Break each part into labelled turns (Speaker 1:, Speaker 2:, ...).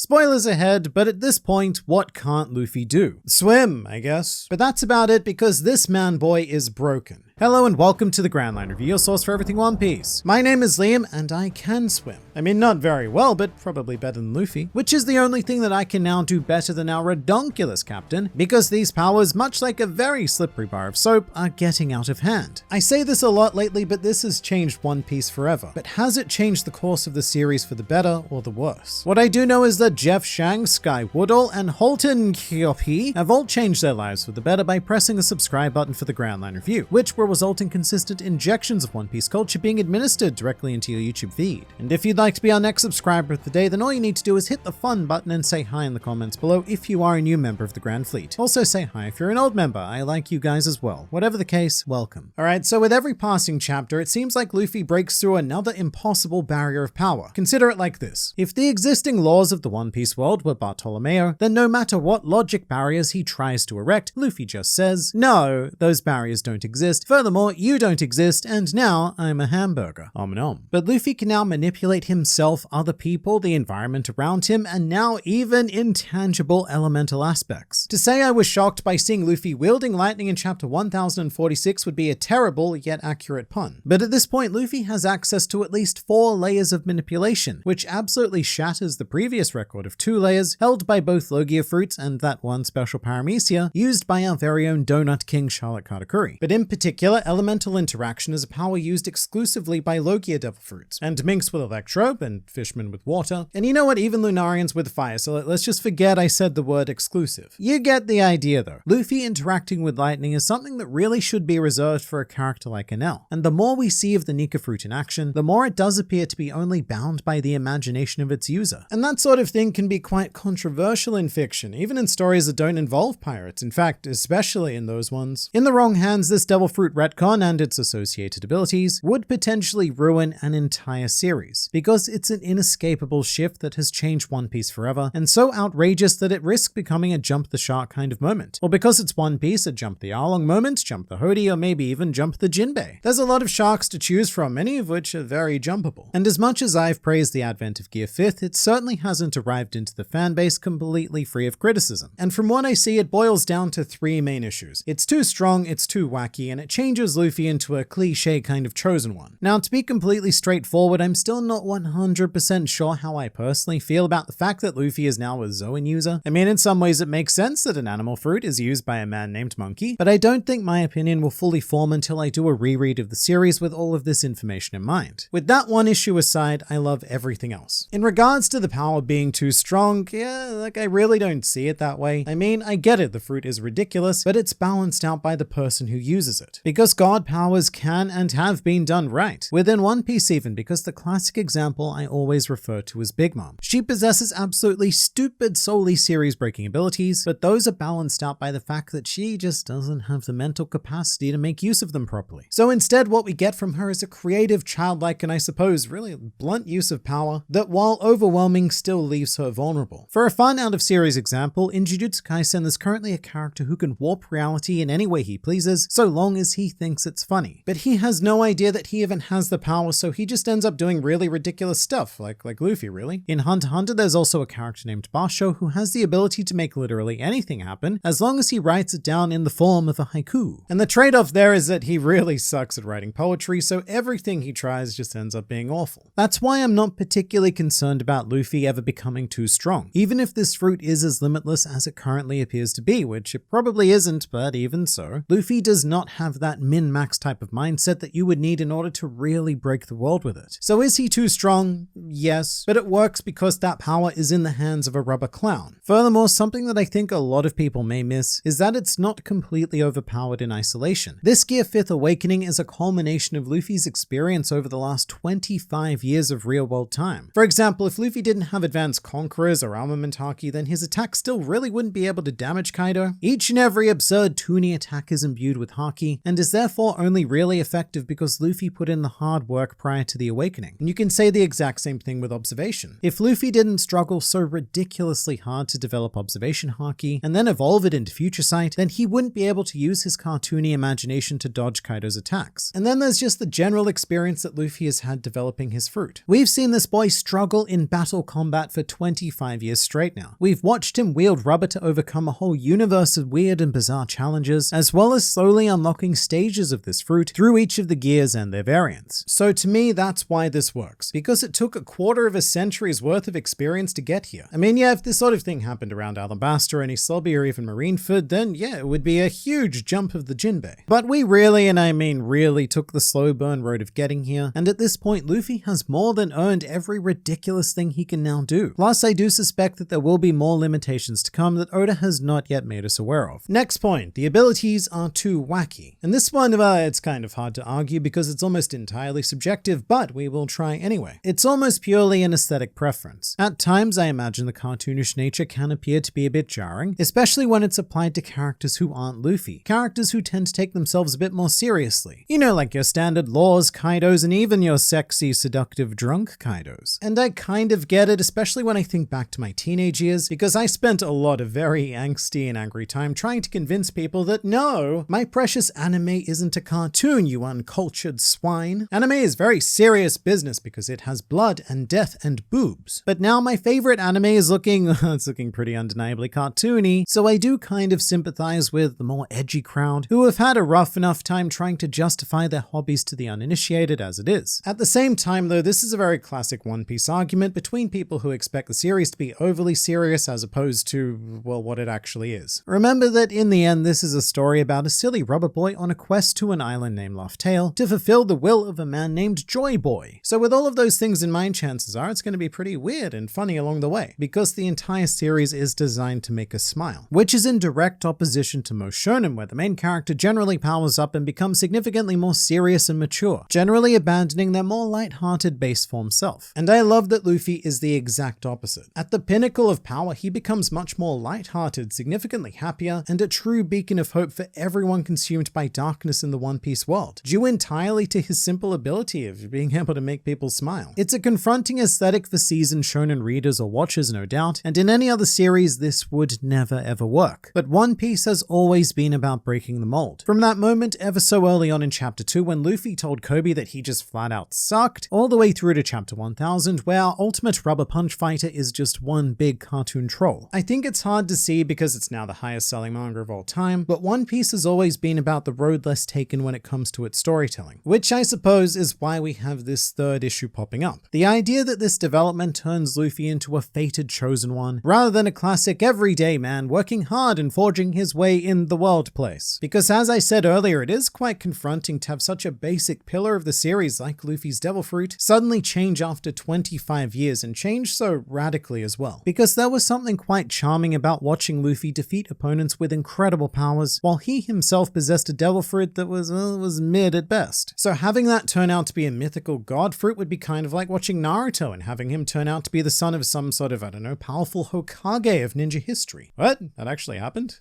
Speaker 1: Spoilers ahead, but at this point, what can't Luffy do? Swim, I guess. But that's about it because this man boy is broken. Hello and welcome to the Grand Line Review, your source for everything One Piece. My name is Liam and I can swim. I mean, not very well, but probably better than Luffy, which is the only thing that I can now do better than our redonkulous captain, because these powers, much like a very slippery bar of soap, are getting out of hand. I say this a lot lately, but this has changed One Piece forever. But has it changed the course of the series for the better or the worse? What I do know is that Jeff Shang, Sky Woodall, and Holton Kyopi have all changed their lives for the better by pressing the subscribe button for the Grand Line Review, which will result in consistent injections of One Piece culture being administered directly into your YouTube feed. And if you'd like to be our next subscriber of the day, then all you need to do is hit the fun button and say hi in the comments below if you are a new member of the Grand Fleet. Also say hi if you're an old member, I like you guys as well. Whatever the case, welcome. Alright, so with every passing chapter, it seems like Luffy breaks through another impossible barrier of power. Consider it like this. If the existing laws of the One Piece world were Bartolomeo, then no matter what logic barriers he tries to erect, Luffy just says, no, those barriers don't exist. Furthermore, you don't exist, and now I'm a hamburger. Om nom. But Luffy can now manipulate himself, other people, the environment around him, and now even intangible elemental aspects. To say I was shocked by seeing Luffy wielding lightning in chapter 1046 would be a terrible yet accurate pun. But at this point, Luffy has access to at least 4 layers of manipulation, which absolutely shatters the previous record of 2 layers held by both Logia fruits and that one special paramecia used by our very own Donut King Charlotte Katakuri. But in particular, elemental interaction is a power used exclusively by Logia devil fruits, and minks with electro, and fishmen with water, and you know what, even Lunarians with fire, so let's just forget I said the word exclusive. You get the idea though. Luffy interacting with lightning is something that really should be reserved for a character like Enel, and the more we see of the Nika fruit in action, the more it does appear to be only bound by the imagination of its user. And that sort of thing can be quite controversial in fiction, even in stories that don't involve pirates, in fact, especially in those ones. In the wrong hands, this devil fruit retcon and its associated abilities would potentially ruin an entire series, because it's an inescapable shift that has changed One Piece forever, and so outrageous that it risks becoming a jump the shark kind of moment. Or because it's One Piece, a jump the Arlong moment, jump the Hody, or maybe even jump the Jinbei. There's a lot of sharks to choose from, many of which are very jumpable. And as much as I've praised the advent of Gear 5th, it certainly hasn't arrived into the fanbase completely free of criticism. And from what I see, it boils down to 3 main issues. It's too strong, it's too wacky, and it changes Luffy into a cliche kind of chosen one. Now, to be completely straightforward, I'm still not 100% sure how I personally feel about the fact that Luffy is now a Zoan user. I mean, in some ways it makes sense that an animal fruit is used by a man named Monkey, but I don't think my opinion will fully form until I do a reread of the series with all of this information in mind. With that one issue aside, I love everything else. In regards to the power being too strong, yeah, like I really don't see it that way. I mean, I get it, the fruit is ridiculous, but it's balanced out by the person who uses it. Because God powers can and have been done right. Within One Piece even, because the classic example I always refer to is Big Mom. She possesses absolutely stupid solely series breaking abilities, but those are balanced out by the fact that she just doesn't have the mental capacity to make use of them properly. So instead, what we get from her is a creative, childlike, and I suppose really blunt use of power that, while overwhelming, still leaves her vulnerable. For a fun out of series example, in Jujutsu Kaisen there's currently a character who can warp reality in any way he pleases, so long as he thinks it's funny. But he has no idea that he even has the power, so he just ends up doing really ridiculous stuff, like Luffy really. In Hunter x Hunter, there's also a character named Basho who has the ability to make literally anything happen, as long as he writes it down in the form of a haiku. And the trade-off there is that he really sucks at writing poetry, so everything he tries just ends up being awful. That's why I'm not particularly concerned about Luffy ever becoming too strong, even if this fruit is as limitless as it currently appears to be, which it probably isn't, but even so, Luffy does not have that min-max type of mindset that you would need in order to really break the world with it. So is he too strong? Yes, but it works because that power is in the hands of a rubber clown. Furthermore, something that I think a lot of people may miss is that it's not completely overpowered in isolation. This Gear 5th Awakening is a culmination of Luffy's experience over the last 25 years of real-world time. For example, if Luffy didn't have advanced conquerors or armament haki, then his attack still really wouldn't be able to damage Kaido. Each and every absurd Toonie attack is imbued with haki, and and is therefore only really effective because Luffy put in the hard work prior to the awakening. And you can say the exact same thing with observation. If Luffy didn't struggle so ridiculously hard to develop observation haki and then evolve it into future sight, then he wouldn't be able to use his cartoony imagination to dodge Kaido's attacks. And then there's just the general experience that Luffy has had developing his fruit. We've seen this boy struggle in battle combat for 25 years straight now. We've watched him wield rubber to overcome a whole universe of weird and bizarre challenges, as well as slowly unlocking stages of this fruit through each of the gears and their variants. So to me, that's why this works, because it took a quarter of a century's worth of experience to get here. I mean, yeah, if this sort of thing happened around Alabasta, any Selby, or even Marineford, then yeah, it would be a huge jump of the Jinbei. But we really, and I mean really, took the slow burn road of getting here, and at this point, Luffy has more than earned every ridiculous thing he can now do. Plus, I do suspect that there will be more limitations to come that Oda has not yet made us aware of. Next point, the abilities are too wacky. And this one, it's kind of hard to argue because it's almost entirely subjective, but we will try anyway. It's almost purely an aesthetic preference. At times, I imagine the cartoonish nature can appear to be a bit jarring, especially when it's applied to characters who aren't Luffy, characters who tend to take themselves a bit more seriously. You know, like your standard Laws Kaidos and even your sexy, seductive, drunk Kaidos. And I kind of get it, especially when I think back to my teenage years, because I spent a lot of very angsty and angry time trying to convince people that no, my precious anime isn't a cartoon, you uncultured swine. Anime is very serious business because it has blood and death and boobs. But now my favorite anime is it's looking pretty undeniably cartoony, so I do kind of sympathize with the more edgy crowd who have had a rough enough time trying to justify their hobbies to the uninitiated as it is. At the same time though, this is a very classic One Piece argument between people who expect the series to be overly serious as opposed to, well, what it actually is. Remember that in the end, this is a story about a silly rubber boy on a quest to an island named Laugh-Tale to fulfill the will of a man named Joy Boy. So with all of those things in mind, chances are it's going to be pretty weird and funny along the way, because the entire series is designed to make us smile, which is in direct opposition to most shonen, where the main character generally powers up and becomes significantly more serious and mature, generally abandoning their more light-hearted base form self. And I love that Luffy is the exact opposite. At the pinnacle of power, he becomes much more light-hearted, significantly happier, and a true beacon of hope for everyone consumed by darkness in the One Piece world, due entirely to his simple ability of being able to make people smile. It's a confronting aesthetic for seasoned shonen readers or watchers, no doubt, and in any other series this would never ever work. But One Piece has always been about breaking the mold. From that moment ever so early on in chapter 2 when Luffy told Kobe that he just flat out sucked, all the way through to chapter 1000 where our ultimate rubber punch fighter is just one big cartoon troll. I think it's hard to see because it's now the highest selling manga of all time, but One Piece has always been about the road less taken when it comes to its storytelling, which I suppose is why we have this third issue popping up. The idea that this development turns Luffy into a fated chosen one, rather than a classic everyday man working hard and forging his way in the world place. Because as I said earlier, it is quite confronting to have such a basic pillar of the series like Luffy's Devil Fruit suddenly change after 25 years, and change so radically as well. Because there was something quite charming about watching Luffy defeat opponents with incredible powers, while he himself possessed a devil fruit that was mid at best. So having that turn out to be a mythical god fruit would be kind of like watching Naruto and having him turn out to be the son of some sort of, I don't know, powerful Hokage of ninja history. What? That actually happened?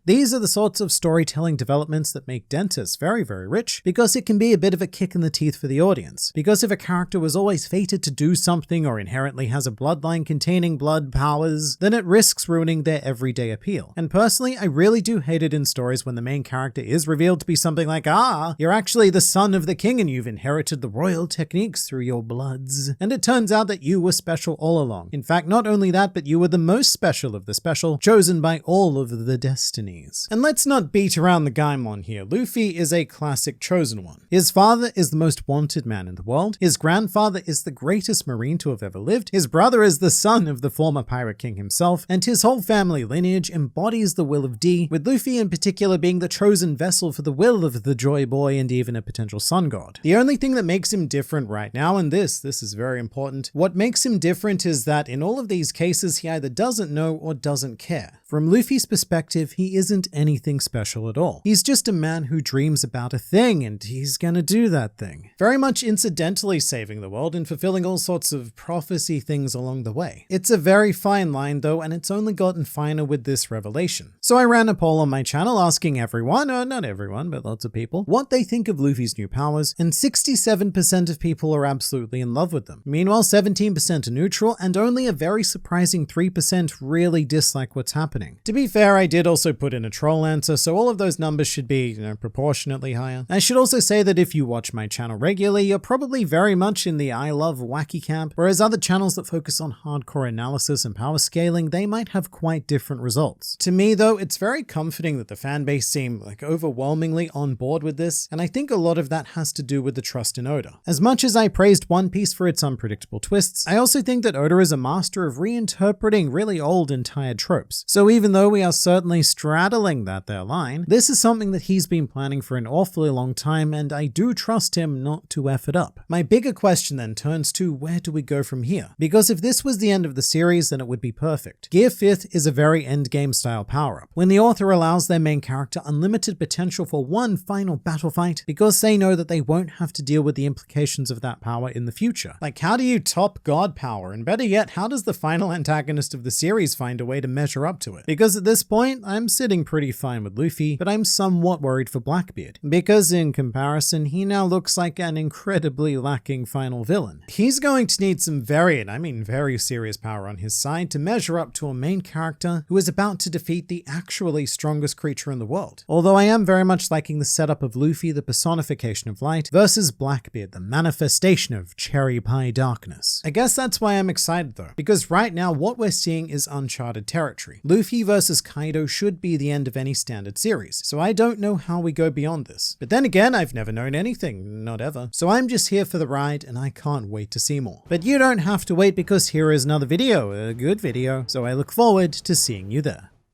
Speaker 1: These are the sorts of storytelling developments that make Dentists very, very rich, because it can be a bit of a kick in the teeth for the audience. Because if a character was always fated to do something or inherently has a bloodline containing blood powers, then it risks ruining their everyday appeal. And personally, I really do hate it in stories when the main character is revealed to be something like, you're actually the son of the king and you've inherited the royal techniques through your bloods. And it turns out that you were special all along. In fact, not only that, but you were the most special of the special, chosen by all of the destinies. And let's not beat around the Gaimon here. Luffy is a classic chosen one. His father is the most wanted man in the world. His grandfather is the greatest marine to have ever lived. His brother is the son of the former pirate king himself, and his whole family lineage embodies the will of D, with Luffy in particular being the chosen vessel for the will of the Joy Boy and even a potential sun god. The only thing that makes him different right now, and this is very important, what makes him different is that in all of these cases he either doesn't know or doesn't care. From Luffy's perspective, he isn't anything special at all. He's just a man who dreams about a thing, and he's gonna do that thing. Very much incidentally saving the world and fulfilling all sorts of prophecy things along the way. It's a very fine line though, and it's only gotten finer with this revelation. So I ran a poll on my channel asking everyone, or not everyone, but lots of people, what they think of Luffy's new powers, and 67% of people are absolutely in love with them. Meanwhile, 17% are neutral, and only a very surprising 3% really dislike what's happening. To be fair, I did also put in a troll answer, so all of those numbers should be, proportionately higher. I should also say that if you watch my channel regularly, you're probably very much in the I love wacky camp, whereas other channels that focus on hardcore analysis and power scaling, they might have quite different results. To me though, it's very comforting that the fanbase seem overwhelmingly on board with this, and I think a lot of that has to do with the trust in Oda. As much as I praised One Piece for its unpredictable twists, I also think that Oda is a master of reinterpreting really old and tired tropes. So even though we are certainly straddling that there line, this is something that he's been planning for an awfully long time, and I do trust him not to F it up. My bigger question then turns to, where do we go from here? Because if this was the end of the series, then it would be perfect. Gear 5th is a very endgame style power-up, when the author allows their main character unlimited potential for one final battle fight, because they know that they won't have to deal with the implications of that power in the future. How do you top God power? And better yet, how does the final antagonist of the series find a way to measure up to it? Because at this point, I'm sitting pretty fine with Luffy, but I'm somewhat worried for Blackbeard, because in comparison, he now looks like an incredibly lacking final villain. He's going to need some very, and I mean very serious power on his side to measure up to a main character who is about to defeat the actually strongest creature in the world. Although I am very much liking the setup of Luffy, the personification of light, versus Blackbeard, the manifestation of cherry pie darkness. I guess that's why I'm excited though, because right now what we're seeing is uncharted territory. Luffy versus Kaido should be the end of any standard series, so I don't know how we go beyond this. But then again, I've never known anything, not ever. So I'm just here for the ride, and I can't wait to see more. But you don't have to wait, because here is another video, a good video, so I look forward to seeing you there.